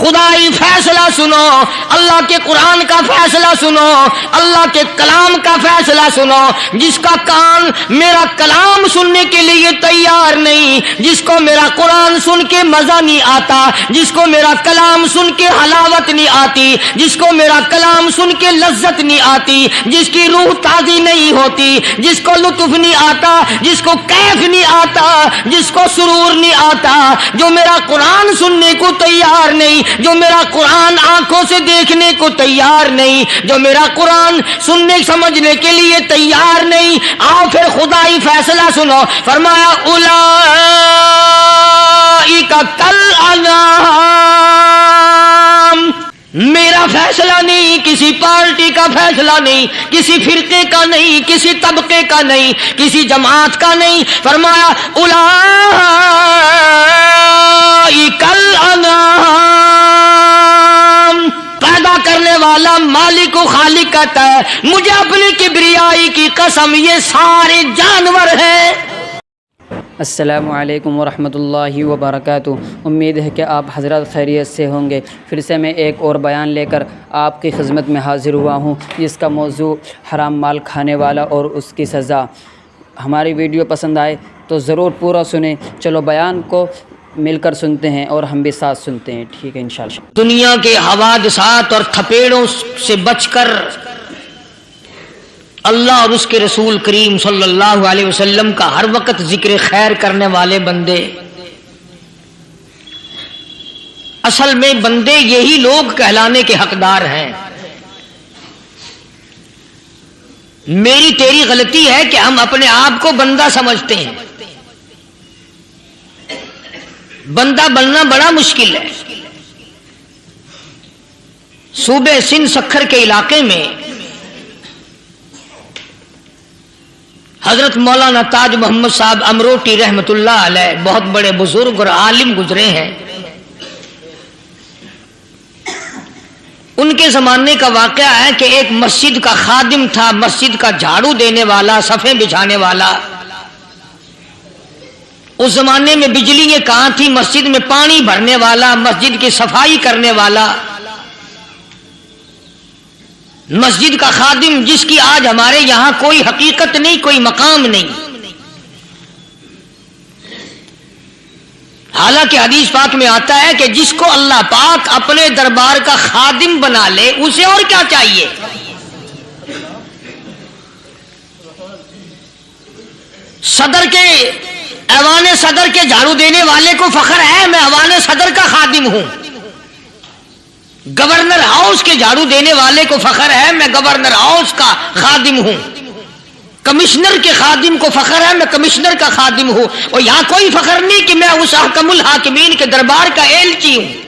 خدائی فیصلہ سنو، اللہ کے قرآن کا فیصلہ سنو، اللہ کے کلام کا فیصلہ سنو۔ جس کا کان میرا کلام سننے کے لیے تیار نہیں، جس کو میرا قرآن سن کے مزہ نہیں آتا، جس کو میرا کلام سن کے حلاوت نہیں آتی، جس کو میرا کلام سن کے لذت نہیں آتی، جس کی روح تازی نہیں ہوتی، جس کو لطف نہیں آتا، جس کو کیف نہیں آتا، جس کو سرور نہیں آتا، جو میرا قرآن سننے کو تیار نہیں، جو میرا قرآن آنکھوں سے دیکھنے کو تیار نہیں، جو میرا قرآن سننے سمجھنے کے لیے تیار نہیں، آؤ پھر خدائی فیصلہ سنو۔ فرمایا اولئک کالانعام، میرا فیصلہ نہیں، کسی پارٹی کا فیصلہ نہیں، کسی فرقے کا نہیں، کسی طبقے کا نہیں، کسی جماعت کا نہیں۔ فرمایا اولئک الانعام، پیدا کرنے والا مالک و خالق کہتا ہے مجھے اپنی کبریائی کی قسم یہ سارے جانور ہیں۔ السلام علیکم ورحمۃ اللہ وبرکاتہ۔ امید ہے کہ آپ حضرات خیریت سے ہوں گے۔ پھر سے میں ایک اور بیان لے کر آپ کی خدمت میں حاضر ہوا ہوں، جس کا موضوع حرام مال کھانے والا اور اس کی سزا۔ ہماری ویڈیو پسند آئے تو ضرور پورا سنیں۔ چلو بیان کو مل کر سنتے ہیں اور ہم بھی ساتھ سنتے ہیں، ٹھیک ہے انشاءاللہ۔ دنیا کے حوادثات اور تھپیڑوں سے بچ کر اللہ اور اس کے رسول کریم صلی اللہ علیہ وسلم کا ہر وقت ذکر خیر کرنے والے بندے، اصل میں بندے یہی لوگ کہلانے کے حقدار ہیں۔ میری تیری غلطی ہے کہ ہم اپنے آپ کو بندہ سمجھتے ہیں۔ بندہ بننا بڑا مشکل ہے۔ صوبے سندھ سکھر کے علاقے میں حضرت مولانا تاج محمد صاحب امروٹی رحمت اللہ علیہ بہت بڑے بزرگ اور عالم گزرے ہیں۔ ان کے زمانے کا واقعہ ہے کہ ایک مسجد کا خادم تھا، مسجد کا جھاڑو دینے والا، صفیں بچھانے والا۔ اس زمانے میں بجلی کہاں تھی، مسجد میں پانی بھرنے والا، مسجد کی صفائی کرنے والا، مسجد کا خادم، جس کی آج ہمارے یہاں کوئی حقیقت نہیں، کوئی مقام نہیں۔ حالانکہ حدیث پاک میں آتا ہے کہ جس کو اللہ پاک اپنے دربار کا خادم بنا لے اسے اور کیا چاہیے۔ صدر کے ایوان صدر کے جھاڑو دینے والے کو فخر ہے میں ایوان صدر کا خادم ہوں۔ گورنر ہاؤس کے جھاڑو دینے والے کو فخر ہے میں گورنر ہاؤس کا خادم ہوں۔ کمشنر کے خادم کو فخر ہے میں کمشنر کا خادم ہوں۔ اور یہاں کوئی فخر نہیں کہ میں اس حکم الحاکمین کے دربار کا ایلچی ہوں۔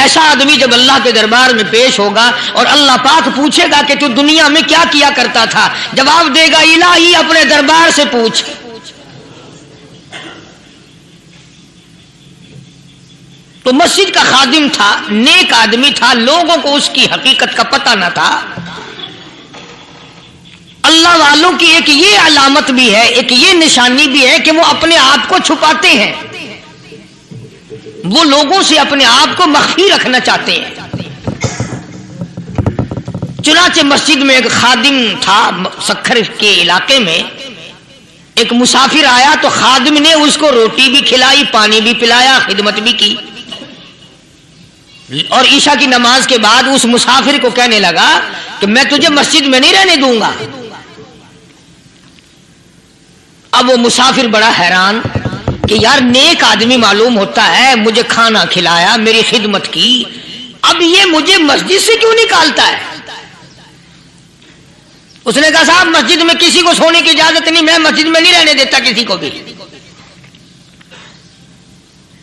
ایسا آدمی جب اللہ کے دربار میں پیش ہوگا اور اللہ پاک پوچھے گا کہ تو دنیا میں کیا کیا کرتا تھا، جواب دے گا الہی اپنے دربار سے پوچھ۔ تو مسجد کا خادم تھا، نیک آدمی تھا، لوگوں کو اس کی حقیقت کا پتہ نہ تھا۔ اللہ والوں کی ایک یہ علامت بھی ہے، ایک یہ نشانی بھی ہے کہ وہ اپنے آپ کو چھپاتے ہیں، وہ لوگوں سے اپنے آپ کو مخفی رکھنا چاہتے ہیں۔ چنانچہ مسجد میں ایک خادم تھا، سکھر کے علاقے میں ایک مسافر آیا تو خادم نے اس کو روٹی بھی کھلائی، پانی بھی پلایا، خدمت بھی کی، اور عشاء کی نماز کے بعد اس مسافر کو کہنے لگا کہ میں تجھے مسجد میں نہیں رہنے دوں گا۔ اب وہ مسافر بڑا حیران کہ یار نیک آدمی معلوم ہوتا ہے، مجھے کھانا کھلایا، میری خدمت کی، اب یہ مجھے مسجد سے کیوں نکالتا ہے؟ اس نے کہا صاحب مسجد میں کسی کو سونے کی اجازت نہیں، میں مسجد میں نہیں رہنے دیتا کسی کو بھی۔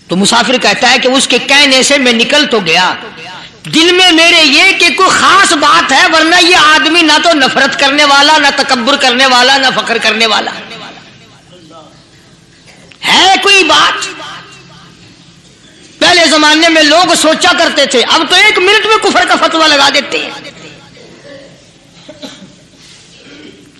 تو مسافر کہتا ہے کہ اس کے کہنے سے میں نکل تو گیا، دل میں میرے یہ کہ کوئی خاص بات ہے، ورنہ یہ آدمی نہ تو نفرت کرنے والا، نہ تکبر کرنے والا، نہ فخر کرنے والا ہے کوئی بات۔ پہلے زمانے میں لوگ سوچا کرتے تھے، اب تو ایک منٹ میں کفر کا فتویٰ لگا دیتے ہیں۔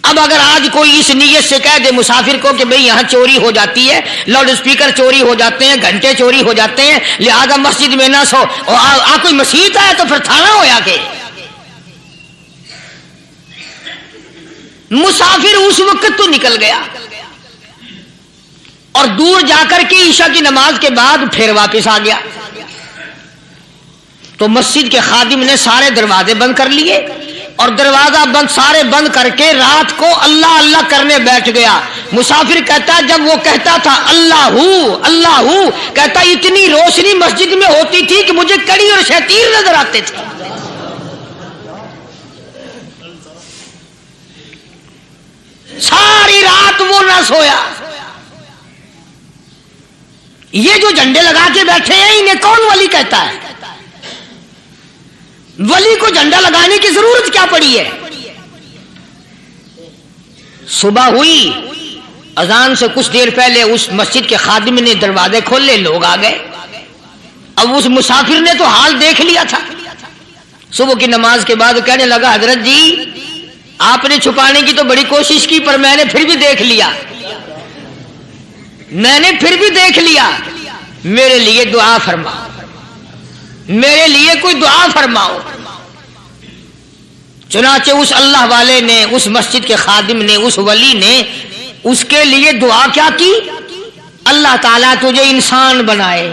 اب اگر آج کوئی اس نیت سے کہہ دے مسافر کو کہ بھئی یہاں چوری ہو جاتی ہے، لاؤڈ اسپیکر چوری ہو جاتے ہیں، گھنٹے چوری ہو جاتے ہیں، لہذا مسجد میں نہ سو، اور کوئی مسیت ہے تو پھر تھانہ ہویا کہ مسافر اس وقت تو نکل گیا اور دور جا کر کے عشاء کی نماز کے بعد پھر واپس آ گیا، تو مسجد کے خادم نے سارے دروازے بند کر لیے اور دروازہ بند سارے بند کر کے رات کو اللہ اللہ کرنے بیٹھ گیا۔ مسافر کہتا جب وہ کہتا تھا اللہ ہو کہتا اتنی روشنی مسجد میں ہوتی تھی کہ مجھے کڑی اور شتیر نظر آتے تھے۔ ساری رات وہ نہ سویا۔ یہ جو جھنڈے لگا کے بیٹھے ہیں انہیں کون ولی کہتا ہے؟ ولی کو جھنڈا لگانے کی ضرورت کیا پڑی ہے؟ صبح ہوئی، اذان سے کچھ دیر پہلے اس مسجد کے خادم نے دروازے کھولے، لوگ آ گئے۔ اب اس مسافر نے تو حال دیکھ لیا تھا، صبح کی نماز کے بعد کہنے لگا حضرت جی آپ نے چھپانے کی تو بڑی کوشش کی پر میں نے پھر بھی دیکھ لیا، میرے لیے دعا فرماؤ، میرے لیے کوئی دعا فرماؤ۔ چنانچہ اس اللہ والے نے، اس مسجد کے خادم نے، اس ولی نے اس کے لیے دعا کیا کی؟ اللہ تعالیٰ تجھے انسان بنائے،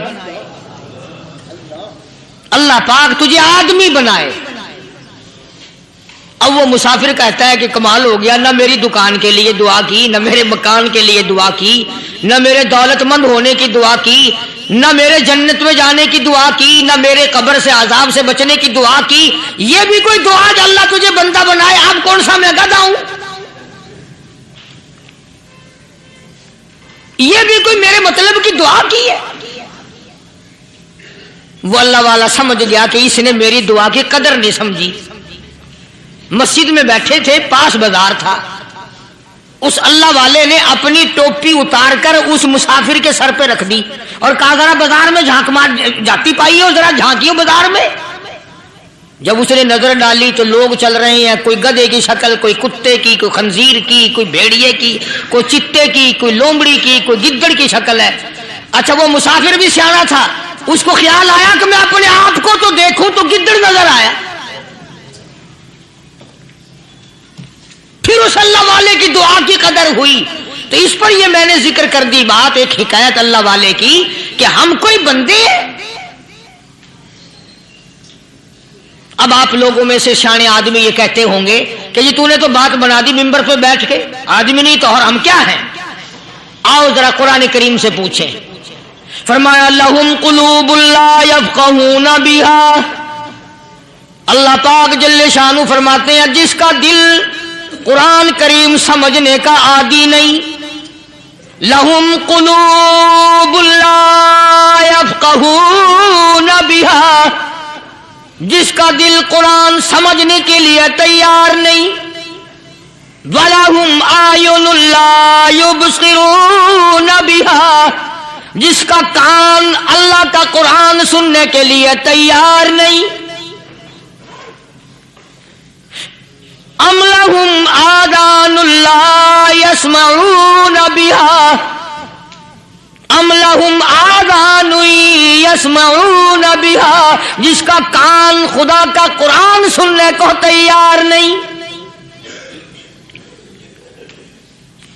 اللہ پاک تجھے آدمی بنائے۔ اب وہ مسافر کہتا ہے کہ کمال ہو گیا، نہ میری دکان کے لیے دعا کی، نہ میرے مکان کے لیے دعا کی، نہ میرے دولت مند ہونے کی دعا کی، نہ میرے جنت میں جانے کی دعا کی، نہ میرے قبر سے عذاب سے بچنے کی دعا کی۔ یہ بھی کوئی دعا جو اللہ تجھے بندہ بنائے؟ اب کون سا میں گدھا ہوں؟ یہ بھی کوئی میرے مطلب کی دعا کی ہے؟ وہ اللہ والا سمجھ گیا کہ اس نے میری دعا کی قدر نہیں سمجھی۔ مسجد میں بیٹھے تھے، پاس بازار تھا، اس اللہ والے نے اپنی ٹوپی اتار کر اس مسافر کے سر پہ رکھ دی اور کہا ذرا بازار میں جھانک مار جاتی پائی ہو، ذرا جھانکیو بازار میں۔ جب اس نے نظر ڈالی تو لوگ چل رہے ہیں، کوئی گدھے کی شکل، کوئی کتے کی، کوئی خنزیر کی، کوئی بھیڑیے کی، کوئی چتے کی، کوئی لومڑی کی، کوئی گدڑ کی شکل ہے۔ اچھا وہ مسافر بھی سیانا تھا، اس کو خیال آیا کہ میں اپنے آپ کو تو دیکھوں، تو گدڑ نظر آیا۔ پھر اس اللہ والے کی دعا کی قدر ہوئی۔ تو اس پر یہ میں نے ذکر کر دی بات، ایک حکایت اللہ والے کی کہ ہم کوئی بندے ہیں۔ اب آپ لوگوں میں سے شانے آدمی یہ کہتے ہوں گے کہ جی تو نے تو بات بنا دی ممبر پہ بیٹھ کے، آدمی نہیں تو اور ہم کیا ہیں؟ آؤ ذرا قرآن کریم سے پوچھیں۔ فرمایا لہم قلوب لا یفقہون بہا، اللہ پاک جل شانہ فرماتے ہیں جس کا دل قرآن کریم سمجھنے کا عادی نہیں، لہم قلوب لا یفقہون بہا، جس کا دل قرآن سمجھنے کے لیے تیار نہیں، وَلَهُمْ أَعْيُنٌ لَا يُبْصِرُونَ بِهَا، جس کا کان اللہ کا قرآن سننے کے لیے تیار نہیں، أَمْ لَهُمْ آذَانٌ لَا يَسْمَعُونَ بِهَا، أَمْ لَهُمْ آذَانٌ يَسْمَعُونَ بِهَا، جس کا کان خدا کا قرآن سننے کو تیار نہیں۔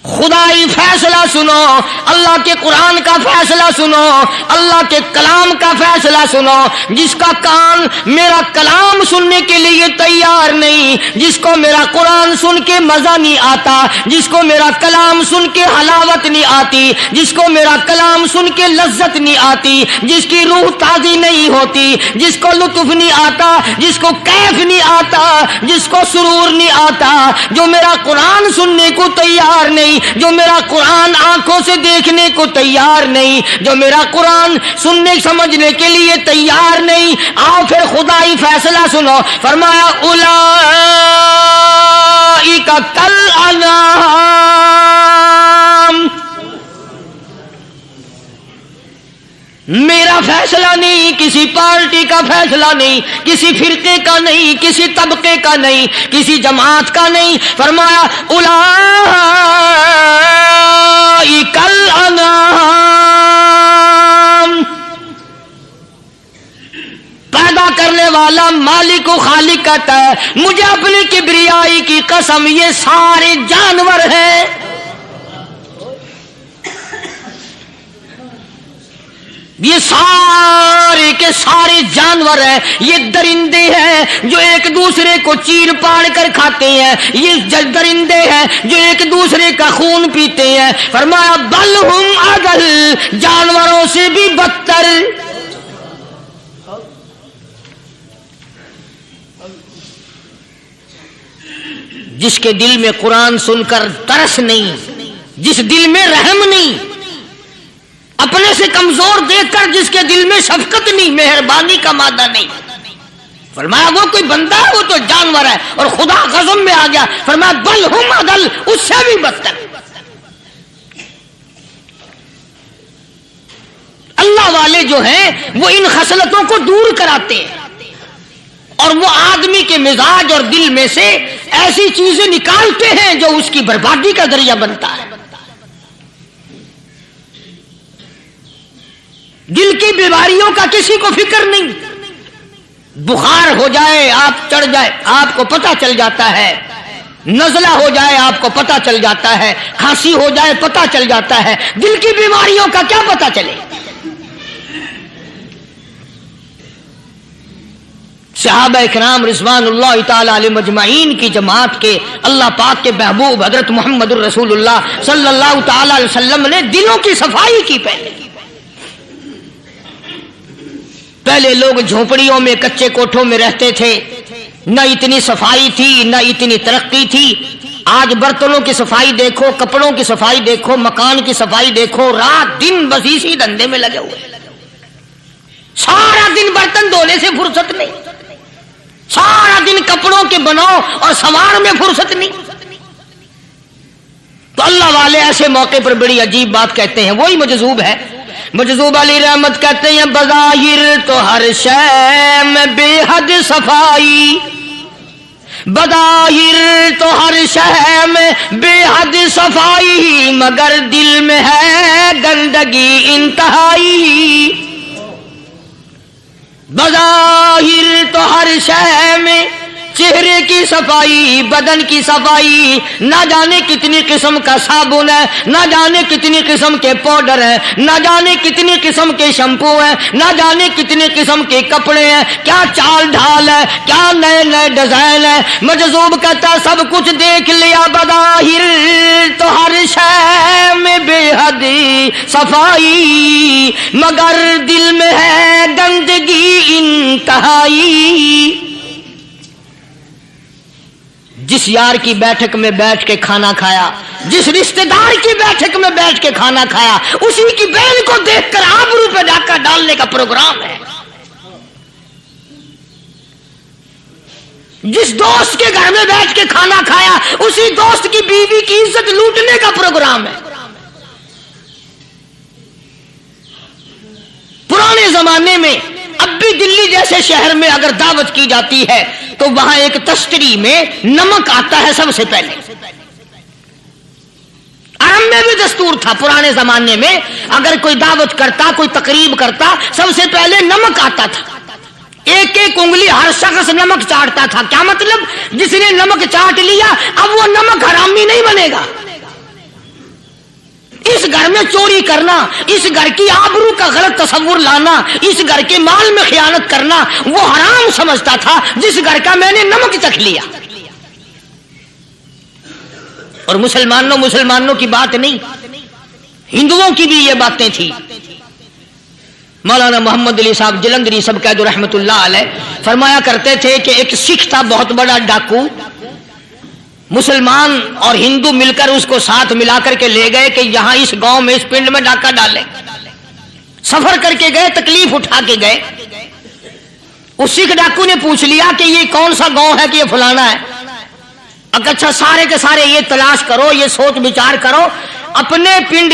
خدائی فیصلہ سنو، اللہ کے قرآن کا فیصلہ سنو، اللہ کے کلام کا فیصلہ سنو۔ جس کا کان میرا کلام سننے کے لیے تیار نہیں، جس کو میرا قرآن سن کے مزہ نہیں آتا، جس کو میرا کلام سن کے حلاوت نہیں آتی، جس کو میرا کلام سن کے لذت نہیں آتی، جس کی روح تازی نہیں ہوتی، جس کو لطف نہیں آتا، جس کو کیف نہیں آتا، جس کو سرور نہیں آتا، جو میرا قرآن سننے کو تیار نہیں، جو میرا قرآن آنکھوں سے دیکھنے کو تیار نہیں، جو میرا قرآن سننے سمجھنے کے لیے تیار نہیں، آؤ پھر خدائی فیصلہ سنو۔ فرمایا اولئک کالانعام، میرا فیصلہ نہیں، کسی پارٹی کا فیصلہ نہیں، کسی فرقے کا نہیں، کسی طبقے کا نہیں، کسی جماعت کا نہیں. فرمایا اولئک الانعام. پیدا کرنے والا مالک و خالق کہتا ہے مجھے اپنی کبریائی کی قسم یہ سارے جانور ہیں. یہ سارے کے سارے جانور ہیں، یہ درندے ہیں جو ایک دوسرے کو چیر پاڑ کر کھاتے ہیں، یہ درندے ہیں جو ایک دوسرے کا خون پیتے ہیں. فرمایا بل ہم اضل، جانوروں سے بھی بدتر. جس کے دل میں قرآن سن کر ترس نہیں، جس دل میں رحم نہیں، اپنے سے کمزور دیکھ کر جس کے دل میں شفقت نہیں، مہربانی کا مادہ نہیں، فرمایا وہ کوئی بندہ ہے، وہ تو جانور ہے. اور خدا غضب میں آ گیا، فرمایا بل ہم اضل، اس سے بھی بدتر. اللہ والے جو ہیں وہ ان خصلتوں کو دور کراتے ہیں اور وہ آدمی کے مزاج اور دل میں سے ایسی چیزیں نکالتے ہیں جو اس کی بربادی کا ذریعہ بنتا ہے. دل کی بیماریوں کا کسی کو فکر نہیں. بخار ہو جائے، آپ چڑھ جائے، آپ کو پتہ چل جاتا ہے. نزلہ ہو جائے، آپ کو پتہ چل جاتا ہے. کھانسی ہو جائے، پتہ چل جاتا ہے. دل کی بیماریوں کا کیا پتہ چلے؟ صحابہ کرام رضوان اللہ تعالی علیہ مجمعین کی جماعت کے اللہ پاک کے محبوب حضرت محمد الرسول اللہ صلی اللہ تعالی علیہ وسلم نے دلوں کی صفائی کی. پہلے لوگ جھونپڑیوں میں کچے کوٹھوں میں رہتے تھے، نہ اتنی صفائی تھی نہ اتنی ترقی تھی. آج برتنوں کی صفائی دیکھو، کپڑوں کی صفائی دیکھو، مکان کی صفائی دیکھو، رات دن بس اسی دھندے میں لگے ہوئے. سارا دن برتن دھونے سے فرصت نہیں، سارا دن کپڑوں کے بناؤ اور سوار میں فرصت نہیں. تو اللہ والے ایسے موقع پر بڑی عجیب بات کہتے ہیں. وہی مجذوب ہے، مجذوب علی رحمت کہتے ہیں بظاہر تو ہر شے میں بے حد صفائی، بظاہر تو ہر شے میں بے حد صفائی، مگر دل میں ہے گندگی انتہائی. بظاہر تو ہر شے میں چہرے کی صفائی، بدن کی صفائی، نہ جانے کتنی قسم کا صابن ہے، نہ جانے کتنی قسم کے پاؤڈر ہیں، نہ جانے کتنی قسم کے شیمپو ہیں، نہ جانے کتنی قسم کے کپڑے ہیں، کیا چال ڈھال ہے، کیا نئے نئے ڈیزائن ہے. مجذوب کہتا سب کچھ دیکھ لیا، بظاہر تو ہر شے میں بے حد صفائی، مگر دل میں ہے گندگی انتہائی. جس یار کی بیٹھک میں بیٹھ کے کھانا کھایا، جس رشتہ دار کی بیٹھک میں بیٹھ کے کھانا کھایا، اسی کی بہن کو دیکھ کر آبرو پہ ڈاکہ ڈالنے کا پروگرام ہے. جس دوست کے گھر میں بیٹھ کے کھانا کھایا، اسی دوست کی بیوی کی عزت لوٹنے کا پروگرام ہے. پرانے زمانے میں اب بھی دلی جیسے شہر میں اگر دعوت کی جاتی ہے تو وہاں ایک تشتری میں نمک آتا ہے سب سے پہلے. عرب میں بھی دستور تھا پرانے زمانے میں، اگر کوئی دعوت کرتا، کوئی تقریب کرتا، سب سے پہلے نمک آتا تھا. ایک ایک انگلی ہر شخص نمک چاٹتا تھا. کیا مطلب؟ جس نے نمک چاٹ لیا اب وہ نمک حرامی نہیں بنے گا. اس گھر میں چوری کرنا، اس گھر کی آبرو کا غلط تصور لانا، اس گھر کے مال میں خیانت کرنا وہ حرام سمجھتا تھا جس گھر کا میں نے نمک چکھ لیا. اور مسلمانوں کی بات نہیں، ہندوؤں کی بھی یہ باتیں تھی. مولانا محمد علی صاحب جلندری سب قید رحمت اللہ علیہ فرمایا کرتے تھے کہ ایک سکھ تھا بہت بڑا ڈاکو، مسلمان اور ہندو مل کر اس کو ساتھ ملا کر کے لے گئے کہ یہاں اس گاؤں میں اس پنڈ میں ڈاکہ ڈالے. سفر کر کے گئے، تکلیف اٹھا کے گئے. اس سکھ ڈاکو نے پوچھ لیا کہ یہ کون سا گاؤں ہے کہ یہ فلانا ہے. اچھا سارے کے سارے یہ تلاش کرو، یہ سوچ بچار کرو، اپنے پنڈ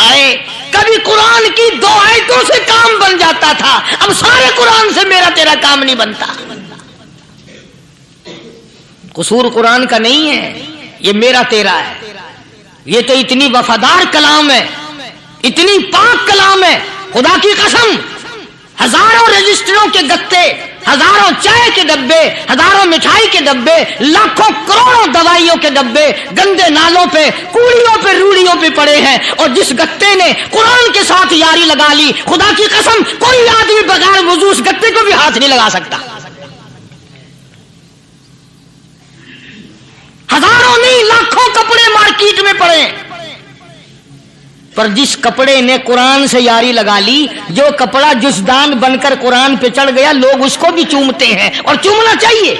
ہائے کبھی قرآن کی 2 آیتوں سے کام بن جاتا تھا، اب سارے قرآن سے میرا تیرا کام نہیں بنتا۔ قصور قرآن کا نہیں ہے، یہ میرا تیرا ہے۔ یہ تو اتنی وفادار کلام ہے، اتنی پاک کلام ہے، خدا کی قسم ہزاروں رجسٹروں کے گتے، ہزاروں چائے کے ڈبے، ہزاروں مٹھائی کے ڈبے، لاکھوں کروڑوں دوائیوں کے ڈبے گندے نالوں پہ، کوڑیوں پہ، روڑیوں پہ پڑے ہیں، اور جس گتے نے قرآن کے ساتھ یاری لگا لی، خدا کی قسم کوئی آدمی بغیر وضو اس گتے کو بھی ہاتھ نہیں لگا سکتا۔ ہزاروں نہیں لاکھوں کپڑے مارکیٹ میں پڑے، پر جس کپڑے نے قرآن سے یاری لگا لی، جو کپڑا جسدان بن کر قرآن پہ چڑھ گیا، لوگ اس کو بھی چومتے ہیں، اور چومنا چاہیے۔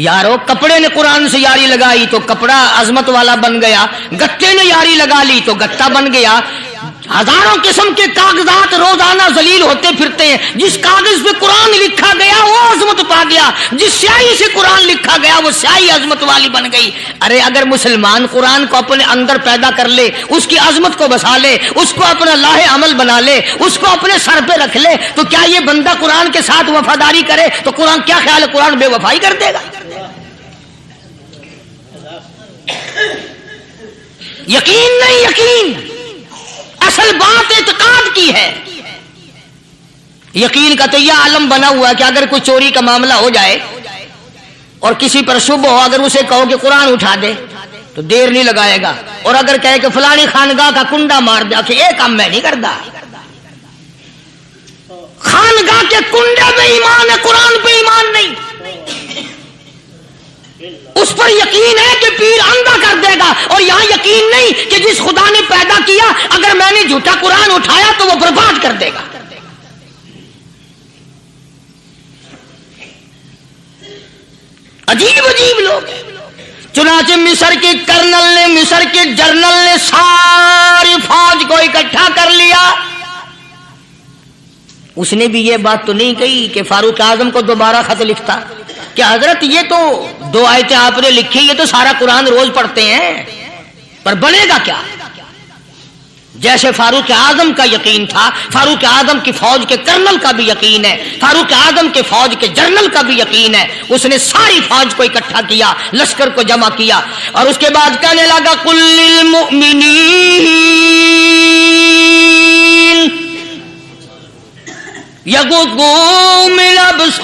یارو کپڑے نے قرآن سے یاری لگائی تو کپڑا عظمت والا بن گیا، گتے نے یاری لگا لی تو گتا بن گیا۔ ہزاروں قسم کے کاغذات روزانہ ذلیل ہوتے پھرتے ہیں، جس کاغذ پہ قرآن لکھا گیا وہ عظمت پا گیا، جس سیاہی سے قرآن لکھا گیا وہ سیاہی عظمت والی بن گئی۔ ارے اگر مسلمان قرآن کو اپنے اندر پیدا کر لے، اس کی عظمت کو بسا لے، اس کو اپنا لاہ عمل بنا لے، اس کو اپنے سر پہ رکھ لے، تو کیا یہ بندہ قرآن کے ساتھ وفاداری کرے تو قرآن کیا خیال ہے قرآن بے وفائی کر دے گا؟ یقین نہیں، یقین اصل بات اعتقاد کی ہے۔ یقین کا تو یہ عالم بنا ہوا ہے کہ اگر کوئی چوری کا معاملہ ہو جائے اور کسی پر شبہ ہو، اگر اسے کہو کہ قرآن اٹھا دے تو دیر نہیں لگائے گا، اور اگر کہے کہ فلانی خانگاہ کا کنڈا مار دیا کہ یہ کام میں نہیں کرتا۔ خانگاہ کے کنڈے پہ ایمان ہے، قرآن پہ ایمان نہیں۔ اس پر یقین ہے کہ پیر اندھا کر دے گا، اور یہاں یقین نہیں کہ جس خدا نے پیدا کیا اگر میں نے جھوٹا قرآن اٹھایا تو وہ برباد کر دے گا۔ عجیب عجیب لوگ ہیں۔ چنانچہ مصر کے کرنل نے، مصر کے جرنل نے ساری فوج کو اکٹھا کر لیا۔ اس نے بھی یہ بات تو نہیں کہی کہ فاروق اعظم کو دوبارہ خط لکھتا کہ حضرت یہ تو 2 آیتیں آپ نے لکھی، یہ تو سارا قرآن روز پڑھتے ہیں، پر بنے گا کیا؟ جیسے فاروق اعظم کا یقین تھا، فاروق اعظم کی فوج کے کرنل کا بھی یقین ہے، فاروق اعظم کے فوج کے جنرل کا بھی یقین ہے۔ اس نے ساری فوج کو اکٹھا کیا، لشکر کو جمع کیا، اور اس کے بعد کہنے لگا قل للمؤمنین یغضوا من ابصارکم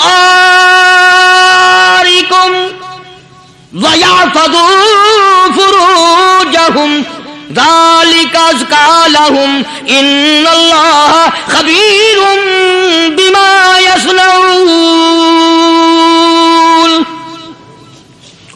ویحفظوا فروجہم ذالک ازکی لہم ان اللہ خبیر بما یصنعون۔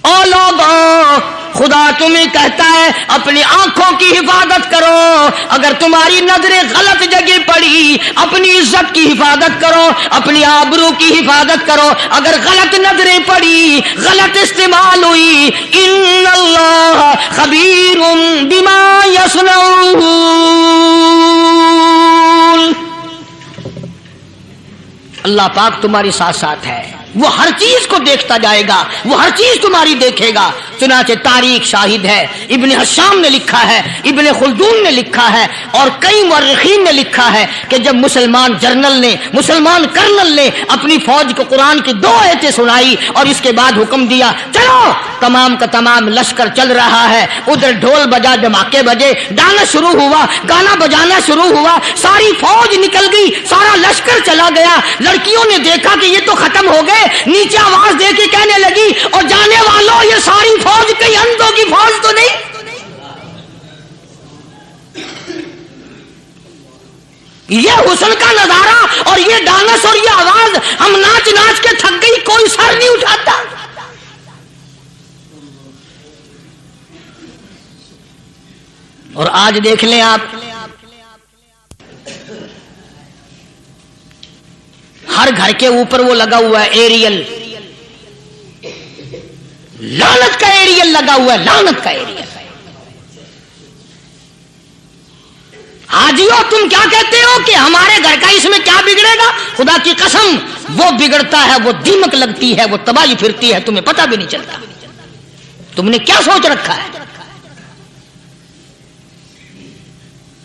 او لوگوں، خدا تمہیں کہتا ہے اپنی آنکھوں کی حفاظت کرو، اگر تمہاری نظریں غلط جگہ پڑی اپنی عزت کی حفاظت کرو، اپنی آبرو کی حفاظت کرو، اگر غلط نظریں پڑی، غلط استعمال ہوئی، ان اللہ خبیر بما یصنعون، اللہ پاک تمہارے ساتھ ساتھ ہے، وہ ہر چیز کو دیکھتا جائے گا، وہ ہر چیز تمہاری دیکھے گا۔ چنانچہ تاریخ شاہد ہے، ابن حشام نے لکھا ہے، ابن خلدون نے لکھا ہے، اور کئی مورخین نے لکھا ہے کہ جب مسلمان جرنل نے، مسلمان کرنل نے اپنی فوج کو قرآن کی 2 آیتیں سنائی اور اس کے بعد حکم دیا چلو، تمام کا تمام لشکر چل رہا ہے، ادھر ڈھول بجا، دھماکے بجے، گانا شروع ہوا، گانا بجانا شروع ہوا، ساری فوج نکل گئی، سارا لشکر چلا گیا۔ لڑکیوں نے دیکھا کہ یہ تو ختم ہو گئے، نیچے آواز دے کے کہنے لگی اور جانے والوں یہ ساری فوج کئی اندھوں کی فوج تو نہیں؟ یہ حسن کا نظارہ اور یہ ڈانس اور یہ آواز، ہم ناچ ناچ کے تھک گئی، کوئی سر نہیں اٹھاتا۔ اور آج دیکھ لیں آپ، ہر گھر کے اوپر وہ لگا ہوا ہے ایریل، لعنت کا ایریل لگا ہوا ہے، لعنت کا ایریل۔ حاجیو تم کیا کہتے ہو کہ ہمارے گھر کا اس میں کیا بگڑے گا؟ خدا کی قسم وہ بگڑتا ہے، وہ دیمک لگتی ہے، وہ تباہی پھرتی ہے، تمہیں پتہ بھی نہیں چلتا۔ تم نے کیا سوچ رکھا ہے؟